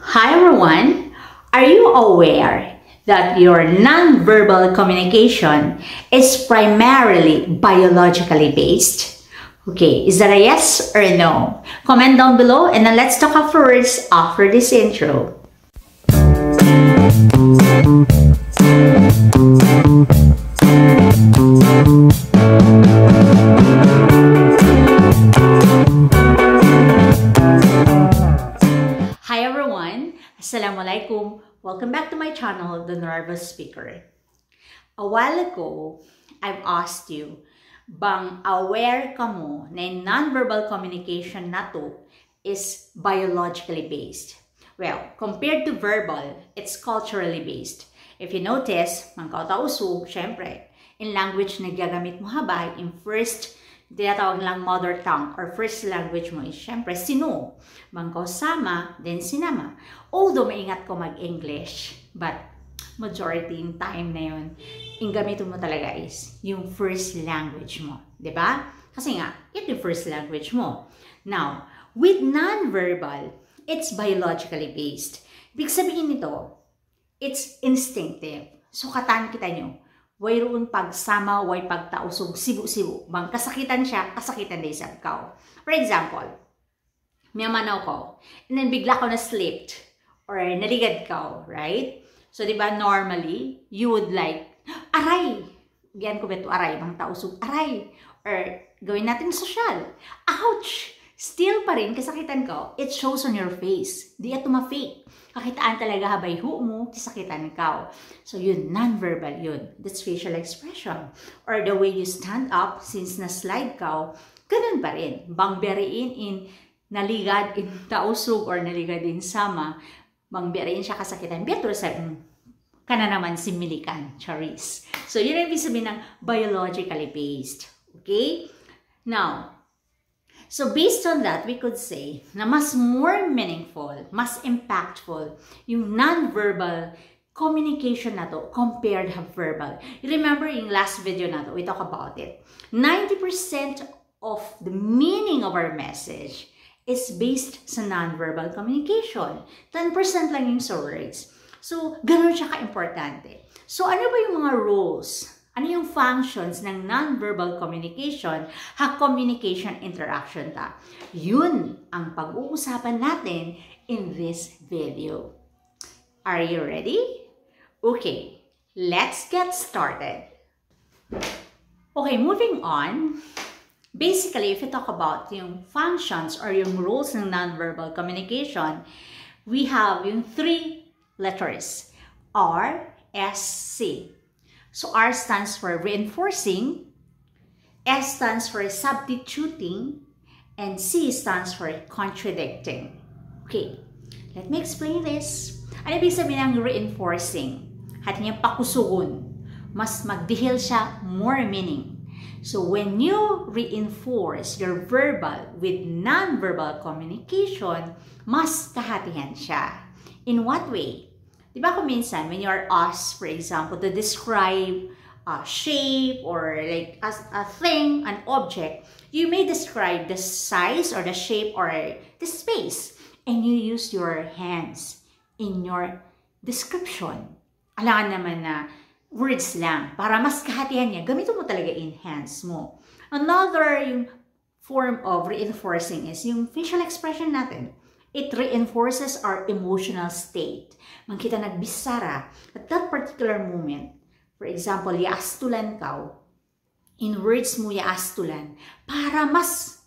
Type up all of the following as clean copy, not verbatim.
Hi everyone! Are you aware that your nonverbal communication is primarily biologically based? Okay, is that a yes or a no? Comment down below and then let's talk afterwards after this intro. Hi everyone! Assalamualaikum! Welcome back to my channel, The Nervous Speaker. A while ago, I've asked you, bang aware ka mo na yung nonverbal communication na to is biologically based? Well, compared to verbal, it's culturally based. If you notice, mangkautausog, syempre, in language na gagamit mo habay, in first tinatawag lang mother tongue or first language mo is syempre sino. Bangko sama, then sinama. Although maingat ko mag-English, but majority in time na yun, yung gamitin mo talaga is yung first language mo. Diba? Kasi nga, ito yung first language mo. Now, with non-verbal, it's biologically based. Ibig sabihin nito, it's instinctive. So, kataan kita nyo, wayroon pagsama, way pagtausog, sibu-sibu. Bang kasakitan siya, kasakitan din sa ikaw. For example, may manaw ko, and then bigla ko na-slipped, or naligad ka, right? So, di ba, normally, you would like, aray! Diyan ko ba ito, aray, bang tausog, aray! Or, gawin natin social. Ouch! Still pa rin, kasakitan ko, it shows on your face. Di ito ma-fake. Kakitaan talaga habay hu mo, kasakitan ka. So, yun, non-verbal yun. That's facial expression. Or the way you stand up, since na-slide ka, ganun pa rin. Bang beriin in naligad in tausog or naligad in sama, bang beriin siya kasakitan. Better sa kana naman similikan, charis. So, yun ang ibig sabihin ng biologically based. Okay? Now, so based on that, we could say na mas more meaningful, mas impactful yung non-verbal communication na to compared to verbal. You remember in last video na to, we talk about it. 90% of the meaning of our message is based sa non-verbal communication. 10% lang yung sa words. So, ganun siya ka-importante. So, ano ba yung mga rules? Ano yung functions ng non-verbal communication, communication interaction ta? Yun ang pag-uusapan natin in this video. Are you ready? Okay, let's get started. Okay, moving on. Basically, if you talk about yung functions or yung rules ng non-verbal communication, we have yung three letters, R, S, C. So, R stands for reinforcing, S stands for substituting, and C stands for contradicting. Okay, let me explain this. Ano ibig sabihin ng reinforcing? Hati niya pakusugon. Mas magdihil siya, more meaning. So, when you reinforce your verbal with non-verbal communication, mas kahatihan siya. In what way? Diba kung minsan, when you're asked, for example, to describe a shape or like a thing, an object, you may describe the size or the shape or the space. And you use your hands in your description. Alangan naman na words lang. Para mas kahatihan niya, gamitin mo talaga in hands mo. Another yung form of reinforcing is yung facial expression natin. It reinforces our emotional state. Man kita nagbisara at that particular moment. For example, yaastulan ka. In words mo yaastulan. Para mas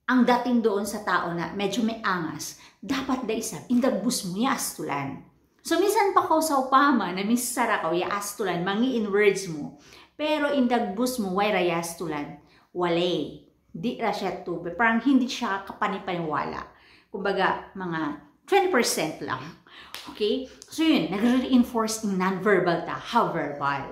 ang dating doon sa tao na medyo may angas, dapat da isa, indagbus mo yaastulan. So, minsan pa ko sa upama na misara ka, yaastulan, mangi in words mo. Pero indagbus mo, way rayastulan, walay. Di ra siya to. Parang hindi siya kapanipaniwala. Kumbaga, mga 20% lang. Okay? So yun, nag-reinforce in non-verbal ta, how verbal.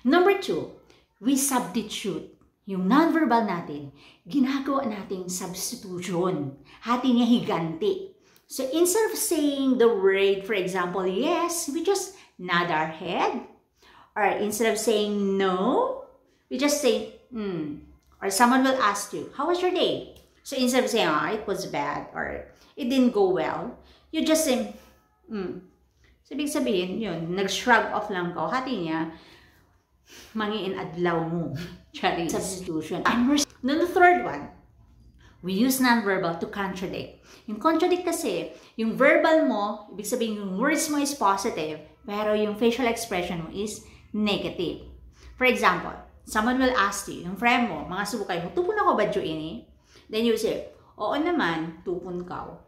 Number 2, we substitute. Yung non-verbal natin, ginagawa nating substitution. Hati niya higanti. So instead of saying the word, for example, yes, we just nod our head. Or instead of saying no, we just say, Or someone will ask you, how was your day? So instead of saying, it was bad, or it didn't go well, you just say, So, ibig sabihin, yun, nag-shrug off lang ka. Hati niya, mangiin adlaw mo. Charing substitution. And the third one, we use nonverbal to contradict. Yung contradict kasi, yung verbal mo, ibig sabihin yung words mo is positive, pero yung facial expression mo is negative. For example, someone will ask you, yung friend mo, mga subukay mo, tupon ako ba ini? Then you say, oo naman, tupon ka.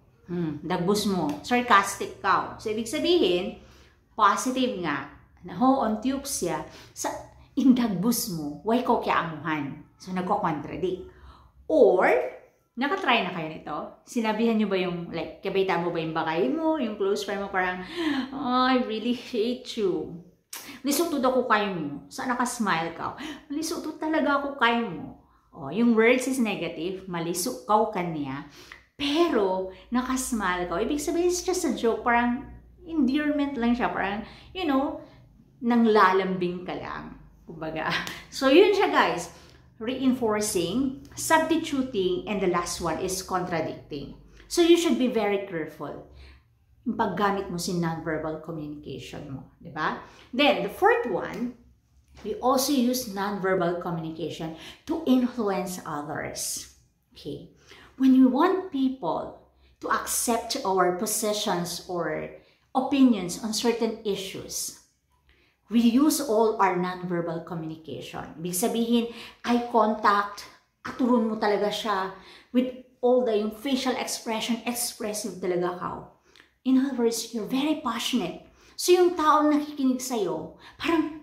Dagbus mo, sarcastic ka. So, ibig sabihin, positive nga, na ho on tube siya, sa indagbus mo, way ko kya amuhan. So, nagko-contradict. Or, nakatry na kayo nito? Sinabihan nyo ba yung, like, kabaita mo ba yung bagay mo, yung close friend mo, parang, oh, I really hate you. Lisutod ako kayo mo. Saan nakasmile ka? Lisutod talaga ako kayo mo. Oh, yung words is negative, malisok ka kanya, pero nakasmile ka. Ibig sabihin, it's just a joke. Parang endearment lang siya. Parang, you know, nanglalambing ka lang. Kumbaga. So, yun siya, guys. Reinforcing, substituting, and the last one is contradicting. So, you should be very careful yung paggamit mo si nonverbal communication mo. Diba? Then, the fourth one, we also use nonverbal communication to influence others. Okay? When we want people to accept our positions or opinions on certain issues, we use all our nonverbal communication. Ibig sabihin, eye contact, aturun mo talaga siya with all the yung facial expression, expressive talaga ka. In other words, you're very passionate. So yung taong nakikinig sa'yo, parang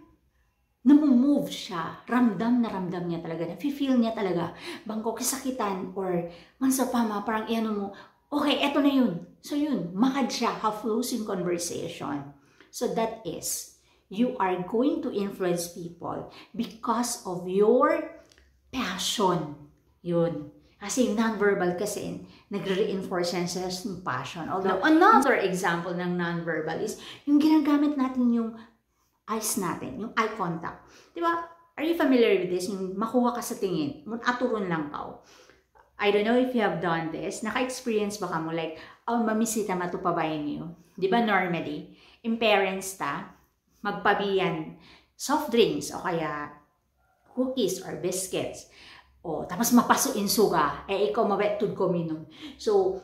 namumove siya, ramdam niya talaga, na-feel niya talaga, bangko kisakitan, or mansapama, parang ano mo, okay, eto na yun. So yun, makad siya, have flows in conversation. So that is, you are going to influence people because of your passion. Yun. Kasi yung non-verbal kasi, nagre-reinforce yan sa passion. Although, another example ng non-verbal is, yung ginagamit natin yung eyes natin, yung eye contact. Diba? Are you familiar with this? Yung makuha ka sa tingin, aturun lang ka. I don't know if you have done this. Naka-experience ba ka mo? Like, mamisita matupabayin niyo. Diba normally, in parents ta, magpabiyan soft drinks o kaya cookies or biscuits. O, tapos mapasuin suga. Ikaw mabetud ko minom. So,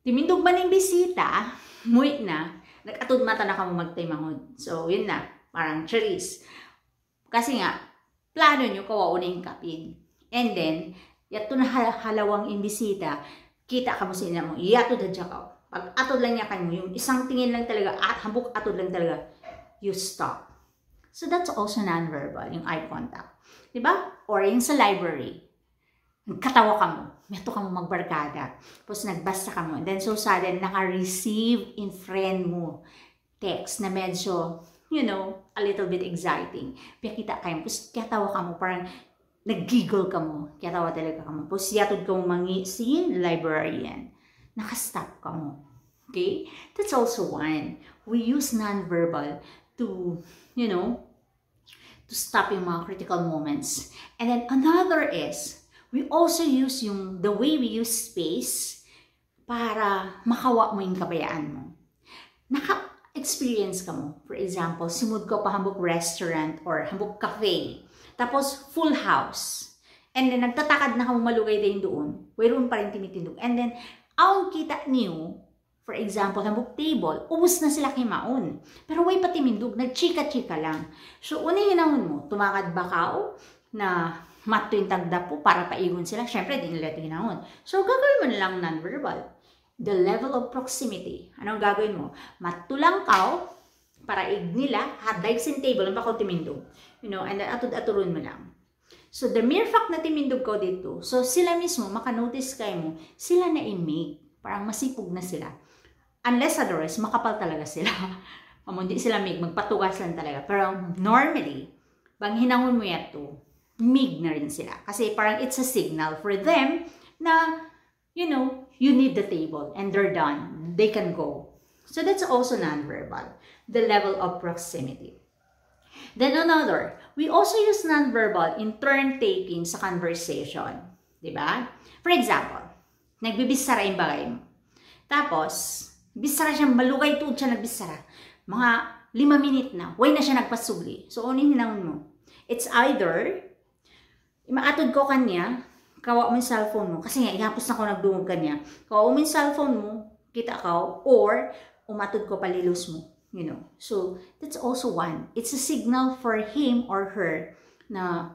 timindog man yung bisita, muit na, nag-atud mata na ka mo magtaymangod. So, yun na. Parang charis. Kasi nga, plano nyo kawauna yung kapin. And then, yato na halawang imbisita, kita ka mo sa ina mo, yato da dya ka. Pag atod lang niya kanyo, yung isang tingin lang talaga, at hambuk atod lang talaga, you stop. So that's also non-verbal, yung eye contact. Diba? Or yung sa library, katawa ka mo, meto ka mo magbarkada, tapos nagbasa ka mo, and then so sudden, naka-receive in friend mo text na medyo, you know, a little bit exciting. Kaya kita kayo, tapos katawa ka mo, parang nag-giggle ka mo, katawa talaga ka mo, tapos yatod ka mo mangisin, librarian, nakastop ka mo. Okay? That's also one. We use non-verbal to, you know, to stop yung mga critical moments. And then another is, we also use the way we use space para makawa mo yung kabayaan mo. Naka-experience ka mo. For example, simud ka pa hambog restaurant or hambog cafe. Tapos, full house. And then, nagtatakad na ka mo malugay din doon. Wayroon pa rin timitindog. And then, ang kita niyo, for example, hambog table, ubus na sila kay maon. Pero way pati mindog, nagchika-chika lang. So, una hinahon mo, tumakad ba kao na mato yung tagda po para paigon sila? Siyempre, di nila hinahon. So, gagawin mo na lang non-verbal. The level of proximity. Anong gagawin mo? Mato lang kao para ig nila, hadlive sin table, ang bakaw timindog. You know, and then atod-aturun mo lang. So, the mere fact na timindog ko dito, so sila mismo, makanotice kayo mo, sila na imig. Parang masipog na sila. Unless otherwise, makapal talaga sila. Hindi sila mig, magpatugas lang talaga. Pero normally, bang hinangon mo yato, mig na rin sila. Kasi parang it's a signal for them na, you know, you need the table and they're done. They can go. So that's also non-verbal. The level of proximity. Then another, we also use non-verbal in turn-taking sa conversation. Diba? For example, nagbibisara yung bagay mo. Tapos, Bisara siya, malugay tuod siya nagbisara. Mga 5 minute na, way na siya nagpasubli. So, unin hinangon mo. It's either, imaatod ko kanya, kawa mo yung cellphone mo. Kasi nga, ihapos na ko nagdungog kanya. Kawa mo yung cellphone mo, kita ka, or umatod ko palilos mo. You know. So, that's also one. It's a signal for him or her na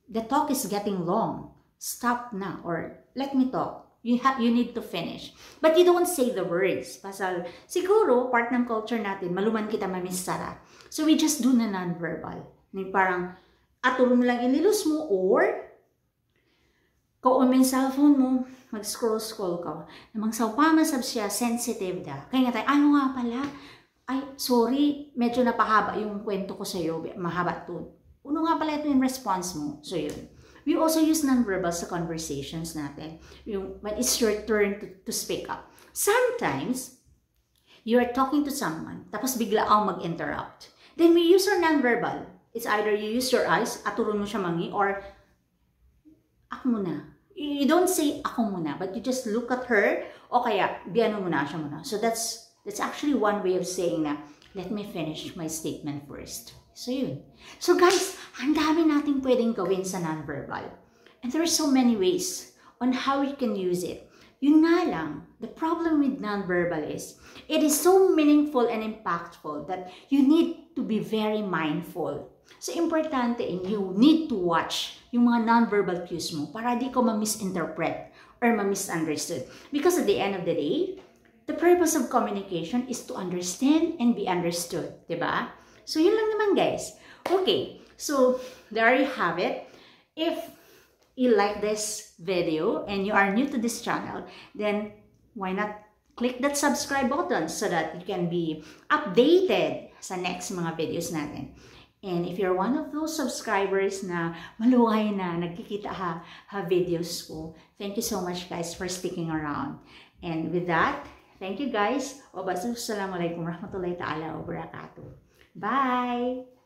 the talk is getting long. Stop na, or let me talk. You need to finish. But you don't say the words. Pasal, siguro, part ng culture natin, maluman kita mamisara. So, we just do na non-verbal. Parang, aturo mo lang ililos mo, or, kung yung cellphone mo, mag-scroll-scroll ka. Namang sa upamasab siya, sensitive da. Kaya nga tayo, ano nga pala? Ay, sorry, medyo napahaba yung kwento ko sa'yo. Mahaba to. Ano nga pala ito yung response mo? So, yun. We also use nonverbal sa conversations natin. When it's your turn to speak up. Sometimes, you are talking to someone, tapos bigla ang mag-interrupt. Then we use our nonverbal. It's either you use your eyes, aturo mo siya mangi, or ako muna. You don't say ako muna, but you just look at her, o kaya, biano muna siya muna. So that's actually one way of saying na, let me finish my statement first. So, yun. So, guys, ang dami nating pwedeng gawin sa nonverbal. And there are so many ways on how you can use it. Yun nga lang, the problem with nonverbal is, it is so meaningful and impactful that you need to be very mindful. So, importante you need to watch yung mga nonverbal cues mo para di ko ma-misinterpret or ma-misunderstood. Because at the end of the day, the purpose of communication is to understand and be understood. Diba? So, yun lang naman, guys. Okay, so, there you have it. If you like this video and you are new to this channel, then why not click that subscribe button so that you can be updated sa next mga videos natin. And if you're one of those subscribers na maluhay na nagkikita ha videos ko, thank you so much, guys, for sticking around. And with that, thank you, guys. Wabarakatuh. Assalamualaikum warahmatullahi ta'ala wabarakatuh. Bye!